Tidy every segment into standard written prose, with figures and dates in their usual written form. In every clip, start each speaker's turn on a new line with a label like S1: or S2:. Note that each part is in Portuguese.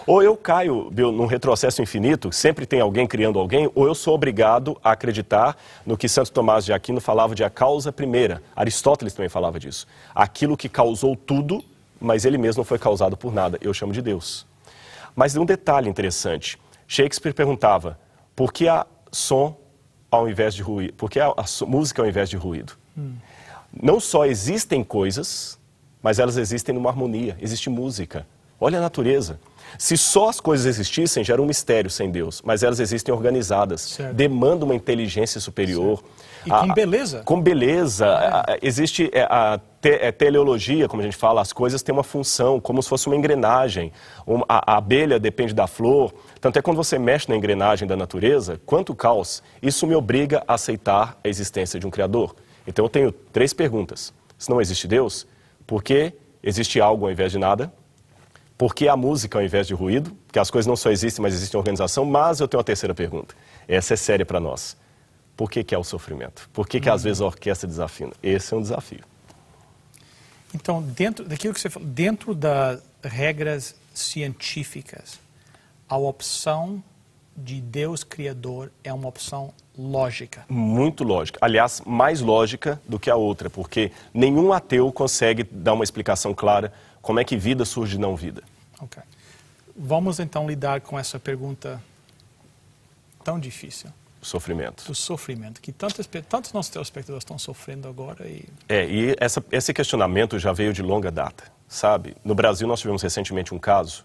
S1: Ou eu caio, Bill, num retrocesso infinito, sempre tem alguém criando alguém, ou eu sou obrigado a acreditar no que Santo Tomás de Aquino falava de a causa primeira. Aristóteles também falava disso. Aquilo que causou tudo, mas ele mesmo não foi causado por nada. Eu chamo de Deus. Mas um detalhe interessante. Shakespeare perguntava, por que há som ao invés de ruído? Por que há música ao invés de ruído? Não só existem coisas, mas elas existem numa harmonia. Existe música. Olha a natureza. Se só as coisas existissem, já era um mistério sem Deus. Mas elas existem organizadas. Certo. Demandam uma inteligência superior.
S2: Certo. E com beleza.
S1: Com beleza. Existe a teleologia, como a gente fala, as coisas têm uma função, como se fosse uma engrenagem. A abelha depende da flor. Tanto é quando você mexe na engrenagem da natureza, quanto caos, isso me obriga a aceitar a existência de um Criador. Então eu tenho 3 perguntas. Se não existe Deus, por que existe algo ao invés de nada? Por que a música ao invés de ruído? Porque as coisas não só existem, mas existem organização. Mas eu tenho uma terceira pergunta. Essa é séria para nós. Por que é o sofrimento? Por que às vezes a orquestra desafina? Esse é um desafio.
S2: Então, dentro daquilo que você falou, dentro das regras científicas, a opção de Deus Criador é uma opção lógica. Muito
S1: lógica. Aliás, mais lógica do que a outra, porque nenhum ateu consegue dar uma explicação clara como é que vida surge de não vida.
S2: Ok. Vamos então lidar com essa pergunta tão difícil.
S1: Sofrimento.
S2: Do sofrimento, que tantos nossos telespectadores estão sofrendo agora. E
S1: esse questionamento já veio de longa data, sabe? No Brasil nós tivemos recentemente um caso.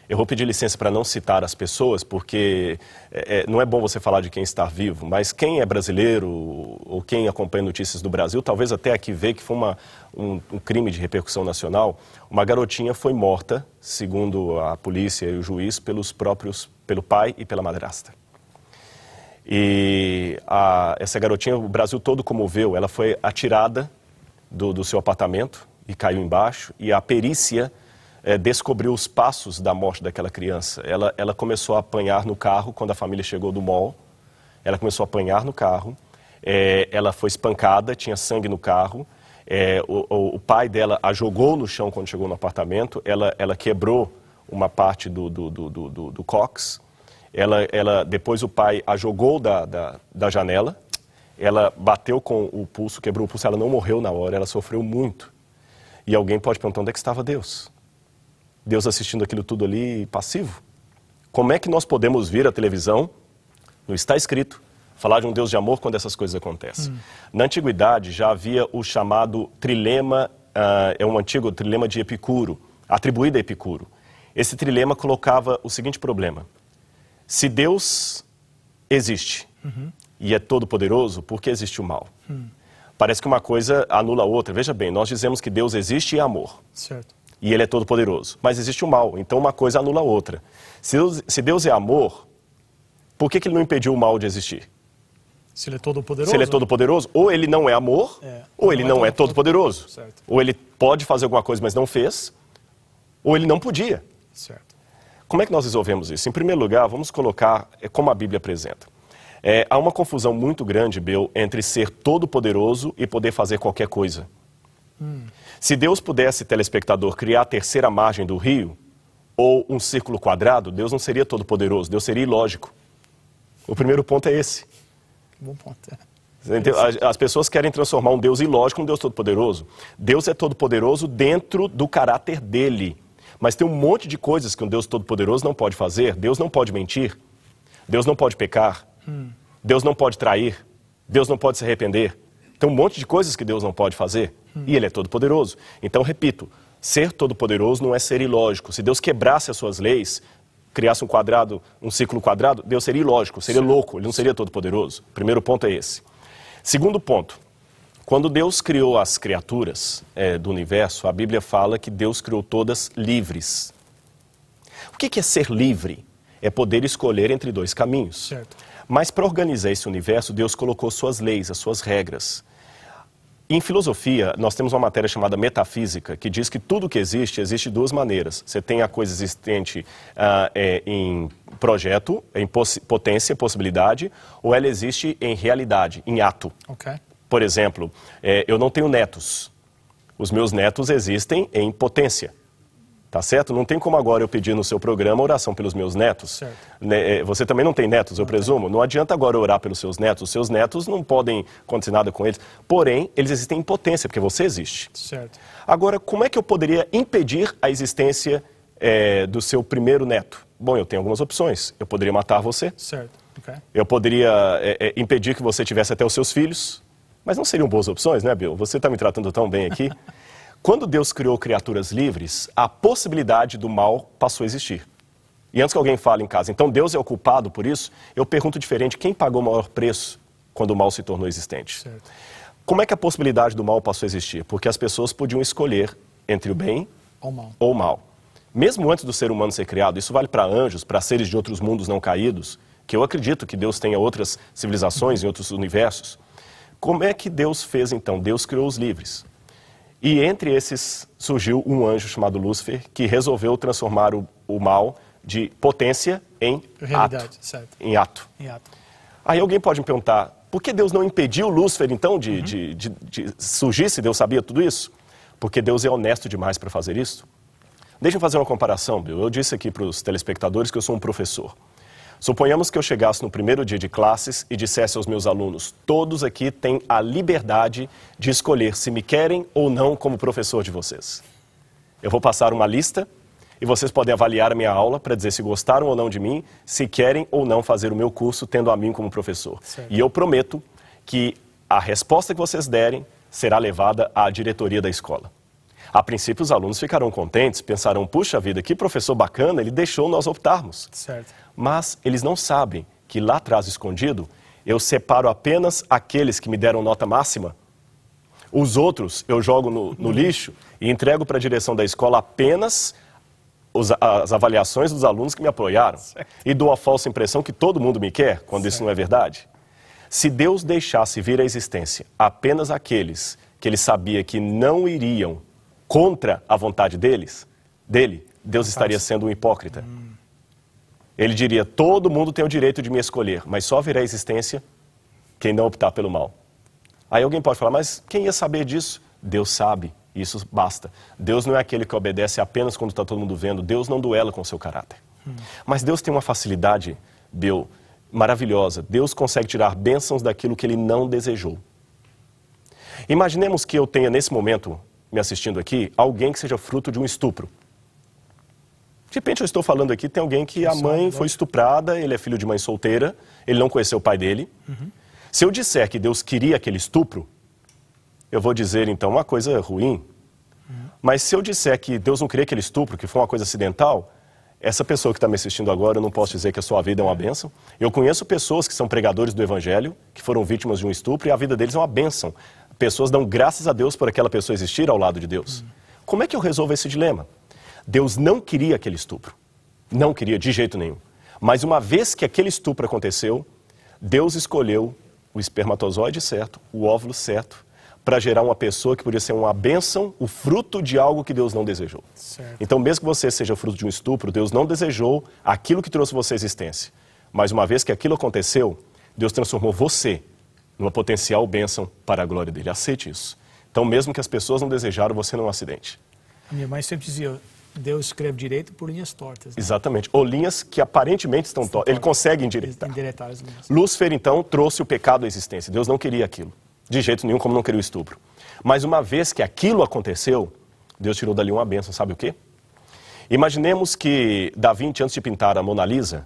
S1: Eu vou pedir licença para não citar as pessoas, porque não é bom você falar de quem está vivo, mas quem é brasileiro ou quem acompanha notícias do Brasil, talvez até aqui vê que foi um crime de repercussão nacional. Uma garotinha foi morta, segundo a polícia e o juiz, pelo pai e pela madrasta. E essa garotinha, o Brasil todo comoveu, ela foi atirada do seu apartamento e caiu embaixo, e a perícia descobriu os passos da morte daquela criança. Ela começou a apanhar no carro quando a família chegou do mall. Ela começou a apanhar no carro. Ela foi espancada, tinha sangue no carro. O pai dela a jogou no chão quando chegou no apartamento. Ela quebrou uma parte do cóccix. Depois o pai a jogou da janela. Ela bateu com o pulso, quebrou o pulso. Ela não morreu na hora, ela sofreu muito. E alguém pode perguntar, onde é que estava Deus? Deus assistindo aquilo tudo ali passivo? Como é que nós podemos vir à televisão, não está escrito, falar de um Deus de amor quando essas coisas acontecem? Na antiguidade já havia o chamado trilema, um antigo trilema de Epicuro, atribuído a Epicuro. Esse trilema colocava o seguinte problema: se Deus existe e é todo-poderoso, por que existe o mal? Parece que uma coisa anula a outra. Veja bem, nós dizemos que Deus existe e é amor.
S2: Certo.
S1: E Ele é todo-poderoso. Mas existe o mal, então uma coisa anula a outra. Se Deus é amor, por que Ele não impediu o mal de existir?
S2: Se Ele é todo-poderoso?
S1: Se Ele é todo-poderoso, ou Ele não é amor, ou Ele não é todo-poderoso. Ou Ele pode fazer alguma coisa, mas não fez, ou Ele não podia.
S2: Certo.
S1: Como é que nós resolvemos isso? Em primeiro lugar, vamos colocar como a Bíblia apresenta. Há uma confusão muito grande, Bill, entre ser todo-poderoso e poder fazer qualquer coisa. Se Deus pudesse, telespectador, criar a terceira margem do rio, ou um círculo quadrado, Deus não seria todo-poderoso, Deus seria ilógico. O primeiro ponto é esse.
S2: Bom ponto.
S1: As pessoas querem transformar um Deus ilógico em um Deus todo-poderoso. Deus é todo-poderoso dentro do caráter dele. Mas tem um monte de coisas que um Deus todo-poderoso não pode fazer. Deus não pode mentir. Deus não pode pecar. Deus não pode trair. Deus não pode se arrepender. Tem um monte de coisas que Deus não pode fazer. E Ele é todo-poderoso. Então, repito, ser todo-poderoso não é ser ilógico. Se Deus quebrasse as suas leis, criasse um quadrado, um círculo quadrado, Deus seria ilógico, seria louco, Ele não seria todo-poderoso. Primeiro ponto é esse. Segundo ponto, quando Deus criou as criaturas do universo, a Bíblia fala que Deus criou todas livres. O que é ser livre? É poder escolher entre 2 caminhos.
S2: Certo.
S1: Mas para organizar esse universo, Deus colocou suas leis, as suas regras. Em filosofia, nós temos uma matéria chamada metafísica, que diz que tudo que existe de 2 maneiras. Você tem a coisa existente em projeto, em potência, possibilidade, ou ela existe em realidade, em ato.
S2: Okay.
S1: Por exemplo, eu não tenho netos. Os meus netos existem em potência. Tá certo? Não tem como agora eu pedir no seu programa oração pelos meus netos.
S2: Certo.
S1: Você também não tem netos, eu presumo. Não adianta agora orar pelos seus netos. Os seus netos não podem acontecer nada com eles. Porém, eles existem em potência, porque você existe.
S2: Certo.
S1: Agora, como é que eu poderia impedir a existência do seu primeiro neto? Bom, eu tenho algumas opções. Eu poderia matar você.
S2: Certo. Okay.
S1: Eu poderia impedir que você tivesse até os seus filhos. Mas não seriam boas opções, né, Bill? Você está me tratando tão bem aqui. Quando Deus criou criaturas livres, a possibilidade do mal passou a existir. E antes que alguém fale em casa, então Deus é o culpado por isso, eu pergunto diferente, quem pagou o maior preço quando o mal se tornou existente?
S2: Certo.
S1: Como é que a possibilidade do mal passou a existir? Porque as pessoas podiam escolher entre o bem ou o mal. Mesmo antes do ser humano ser criado, isso vale para anjos, para seres de outros mundos não caídos, que eu acredito que Deus tenha outras civilizações em outros universos. Como é que Deus fez então? Deus criou os livres. E entre esses surgiu um anjo chamado Lúcifer, que resolveu transformar o mal de potência em
S2: Realidade,
S1: ato.
S2: certo.
S1: Em ato.
S2: Em ato.
S1: Aí alguém pode me perguntar, por que Deus não impediu Lúcifer então de surgir, se Deus sabia tudo isso? Porque Deus é honesto demais para fazer isso. Deixa eu fazer uma comparação, Bill. Eu disse aqui para os telespectadores que eu sou um professor. Suponhamos que eu chegasse no primeiro dia de classes e dissesse aos meus alunos, todos aqui têm a liberdade de escolher se me querem ou não como professor de vocês. Eu vou passar uma lista e vocês podem avaliar a minha aula para dizer se gostaram ou não de mim, se querem ou não fazer o meu curso tendo a mim como professor.
S2: Certo.
S1: E eu prometo que a resposta que vocês derem será levada à diretoria da escola. A princípio, os alunos ficarão contentes, pensarão, puxa vida, que professor bacana, ele deixou nós optarmos.
S2: Certo.
S1: Mas eles não sabem que lá atrás, escondido, eu separo apenas aqueles que me deram nota máxima. Os outros eu jogo no lixo e entrego para a direção da escola apenas as avaliações dos alunos que me apoiaram.
S2: Certo.
S1: E dou a falsa impressão que todo mundo me quer, quando isso não é verdade. Se Deus deixasse vir à existência apenas aqueles que ele sabia que não iriam contra a vontade dele, Deus estaria sendo um hipócrita. Ele diria, todo mundo tem o direito de me escolher, mas só virá à existência quem não optar pelo mal. Aí alguém pode falar, mas quem ia saber disso? Deus sabe, isso basta. Deus não é aquele que obedece apenas quando está todo mundo vendo, Deus não duela com o seu caráter. Mas Deus tem uma facilidade, Bill, maravilhosa. Deus consegue tirar bênçãos daquilo que ele não desejou. Imaginemos que eu tenha nesse momento, me assistindo aqui, alguém que seja fruto de um estupro. De repente eu estou falando aqui, tem alguém que a mãe foi estuprada, ele é filho de mãe solteira, ele não conheceu o pai dele. Se eu disser que Deus queria aquele estupro, eu vou dizer então uma coisa ruim. Mas se eu disser que Deus não queria aquele estupro, que foi uma coisa acidental, essa pessoa que está me assistindo agora, eu não posso dizer que a sua vida é uma bênção. Eu conheço pessoas que são pregadores do Evangelho, que foram vítimas de um estupro e a vida deles é uma bênção. Pessoas dão graças a Deus por aquela pessoa existir ao lado de Deus. Como é que eu resolvo esse dilema? Deus não queria aquele estupro. Não queria de jeito nenhum. Mas uma vez que aquele estupro aconteceu, Deus escolheu o espermatozoide certo, o óvulo certo, para gerar uma pessoa que podia ser uma bênção, o fruto de algo que Deus não desejou.
S2: Certo.
S1: Então, mesmo que você seja fruto de um estupro, Deus não desejou aquilo que trouxe você à existência. Mas uma vez que aquilo aconteceu, Deus transformou você numa potencial bênção para a glória dele. Aceite isso. Então, mesmo que as pessoas não desejaram, você não é um acidente.
S2: Minha mãe sempre dizia, Deus escreve direito por linhas tortas. Né?
S1: Exatamente. Ou linhas que aparentemente estão tortas. Ele consegue endireitar.
S2: Endireitar as linhas.
S1: Lúcifer, então, trouxe o pecado à existência. Deus não queria aquilo. De jeito nenhum, como não queria o estupro. Mas uma vez que aquilo aconteceu, Deus tirou dali uma bênção. Sabe o quê? Imaginemos que Da Vinci, antes de pintar a Mona Lisa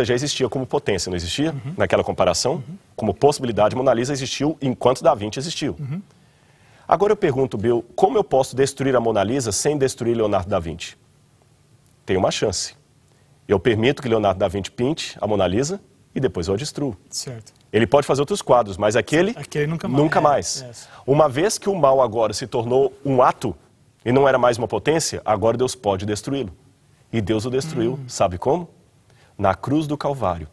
S1: já existia como potência, não existia? Naquela comparação? Como possibilidade, a Mona Lisa existiu enquanto Da Vinci existiu. Agora eu pergunto, Bill, como eu posso destruir a Mona Lisa sem destruir Leonardo da Vinci? Tem uma chance. Eu permito que Leonardo da Vinci pinte a Mona Lisa e depois eu a destruo.
S2: Certo.
S1: Ele pode fazer outros quadros, mas aquele nunca mais. Uma vez que o mal agora se tornou um ato e não era mais uma potência, agora Deus pode destruí-lo. E Deus o destruiu. Sabe como? Na cruz do Calvário.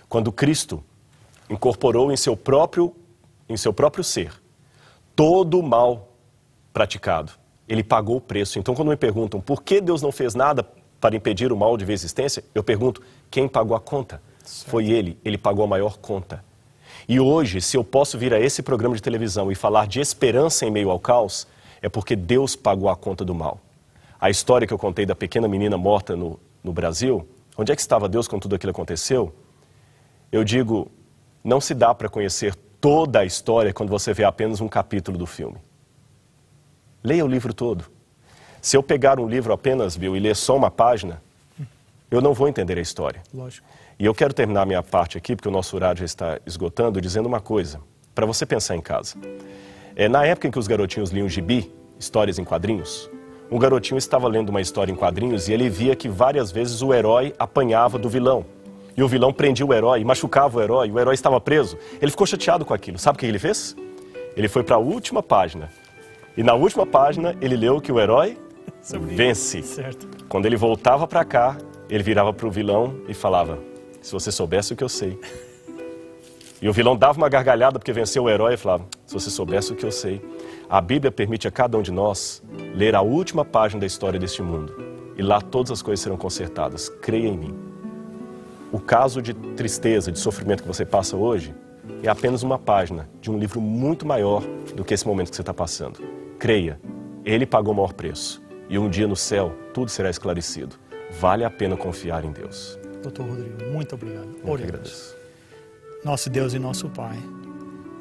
S1: Quando Cristo incorporou em seu próprio ser todo o mal praticado. Ele pagou o preço. Então, quando me perguntam por que Deus não fez nada para impedir o mal de ver existência, eu pergunto, quem pagou a conta? Certo. Foi ele pagou a maior conta. E hoje, se eu posso vir a esse programa de televisão e falar de esperança em meio ao caos, é porque Deus pagou a conta do mal. a história que eu contei da pequena menina morta no Brasil, onde é que estava Deus quando tudo aquilo aconteceu? Eu digo, não se dá para conhecer toda a história quando você vê apenas um capítulo do filme. Leia o livro todo. Se eu pegar um livro apenas, Bill, e ler só uma página, eu não vou entender a história.
S2: Lógico.
S1: E eu quero terminar minha parte aqui, porque o nosso horário já está esgotando, dizendo uma coisa, para você pensar em casa. Na época em que os garotinhos liam gibi, histórias em quadrinhos, um garotinho estava lendo uma história em quadrinhos e ele via que várias vezes o herói apanhava do vilão. E o vilão prendia o herói, machucava o herói estava preso. Ele ficou chateado com aquilo. Sabe o que ele fez? Ele foi para a última página. E na última página ele leu que o herói vence.
S2: Certo.
S1: Quando ele voltava para cá, ele virava para o vilão e falava, se você soubesse o que eu sei. E o vilão dava uma gargalhada porque venceu o herói e falava, se você soubesse o que eu sei. A Bíblia permite a cada um de nós ler a última página da história deste mundo. E lá todas as coisas serão consertadas. Creia em mim. O caso de tristeza, de sofrimento que você passa hoje é apenas uma página de um livro muito maior do que esse momento que você está passando. Creia, Ele pagou o maior preço. E um dia no céu, tudo será esclarecido. Vale a pena confiar em Deus.
S2: Doutor Rodrigo, muito obrigado.
S1: Eu que agradeço.
S2: Nosso Deus e nosso Pai,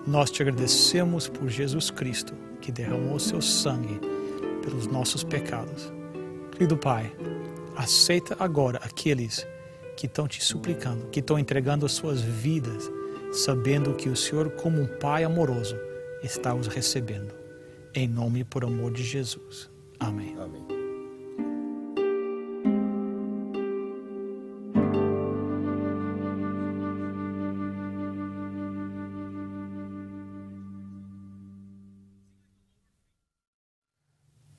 S2: nós te agradecemos por Jesus Cristo, que derramou o seu sangue pelos nossos pecados. Querido Pai, aceita agora aqueles que estão te suplicando, que estão entregando as suas vidas, sabendo que o Senhor, como um Pai amoroso, está os recebendo. Em nome e por amor de Jesus. Amém.
S1: Amém.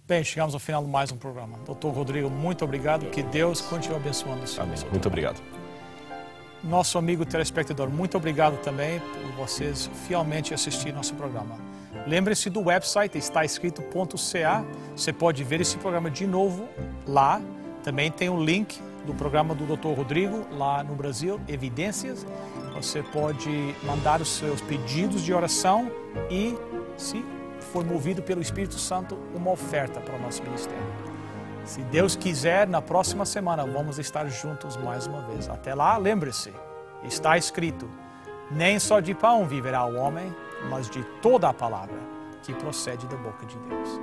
S2: Bem, chegamos ao final de mais um programa. Doutor Rodrigo, muito obrigado. Que Deus continue abençoando o senhor.
S1: Amém. Muito obrigado.
S2: Nosso amigo telespectador, muito obrigado também por vocês fielmente assistir nosso programa. Lembre-se do website, está escrito.ca. Você pode ver esse programa de novo lá. Também tem o link do programa do Dr. Rodrigo lá no Brasil, Evidências. Você pode mandar os seus pedidos de oração e, se for movido pelo Espírito Santo, uma oferta para o nosso ministério. Se Deus quiser, na próxima semana vamos estar juntos mais uma vez. Até lá, lembre-se, está escrito, nem só de pão viverá o homem, mas de toda a palavra que procede da boca de Deus.